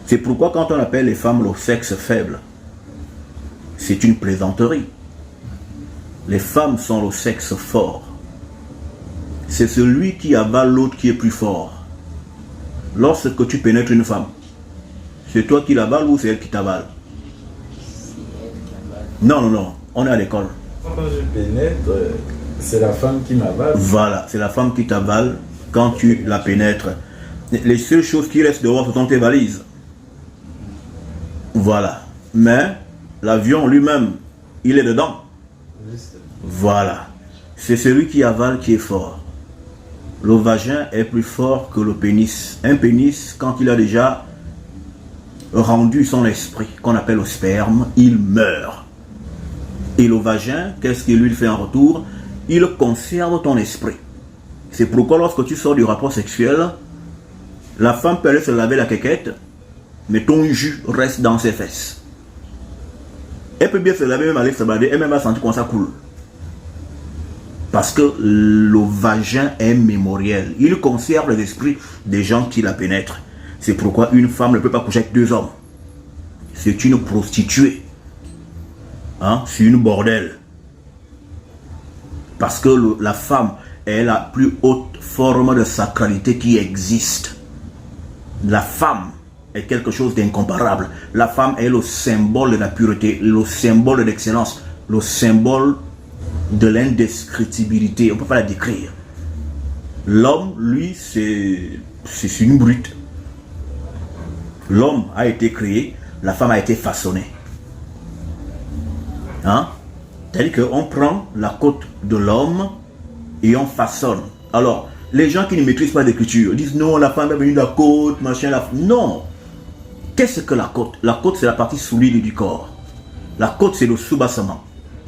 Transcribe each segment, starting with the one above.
C'est pourquoi quand on appelle les femmes le sexe faible, c'est une plaisanterie. Les femmes sont le sexe fort. C'est celui qui avale l'autre qui est plus fort. Lorsque tu pénètres une femme, c'est toi qui l'avale ou c'est elle qui t'avale? Non, non, non, on est à l'école. Quand je pénètre, c'est la femme qui m'avale. Voilà, c'est la femme qui t'avale quand tu la pénètres. Les seules choses qui restent dehors, ce sont tes valises. Voilà. Mais l'avion lui-même, il est dedans. Voilà. C'est celui qui avale qui est fort. Le vagin est plus fort que le pénis. Un pénis, quand il a déjà rendu son esprit, qu'on appelle le sperme, il meurt. Et le vagin, qu'est-ce qu'il lui fait en retour? Il conserve ton esprit. C'est pourquoi lorsque tu sors du rapport sexuel, la femme peut aller se laver la quéquette, mais ton jus reste dans ses fesses. Elle peut bien se laver, même aller se balader, elle même va sentir quand ça coule. Parce que le vagin est mémoriel. Il conserve les esprits des gens qui la pénètrent. C'est pourquoi une femme ne peut pas coucher avec deux hommes. C'est une prostituée. Hein? C'est une bordelle. Parce que la femme est la plus haute forme de sacralité qui existe. La femme est quelque chose d'incomparable. La femme est le symbole de la pureté, le symbole de l'excellence, le symbole de l'indescriptibilité. On ne peut pas la décrire. L'homme, lui, c'est une brute. L'homme a été créé, la femme a été façonnée. Hein? C'est-à-dire qu'on prend la côte de l'homme et on façonne. Alors, les gens qui ne maîtrisent pas l'écriture disent non, la femme est venue de la côte, machin, Non. Qu'est-ce que la côte? La côte, c'est la partie solide du corps. La côte, c'est le soubassement.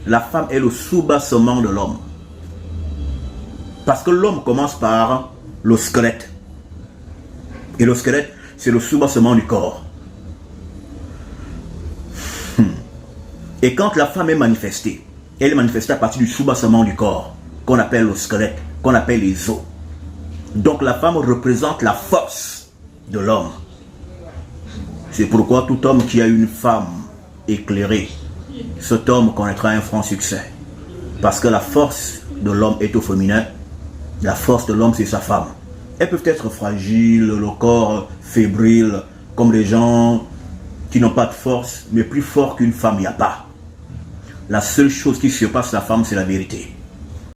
La femme est le soubassement de l'homme. Parce que l'homme commence par le squelette. Et le squelette, c'est le soubassement du corps. Et quand la femme est manifestée, elle est manifestée à partir du soubassement du corps, qu'on appelle le squelette, qu'on appelle les os. Donc la femme représente la force de l'homme. C'est pourquoi tout homme qui a une femme éclairée, cet homme connaîtra un franc succès. Parce que la force de l'homme est au féminin. La force de l'homme, c'est sa femme. Elles peuvent être fragiles, le corps fébrile, comme les gens qui n'ont pas de force, mais plus fort qu'une femme, il n'y a pas. La seule chose qui surpasse la femme, c'est la vérité.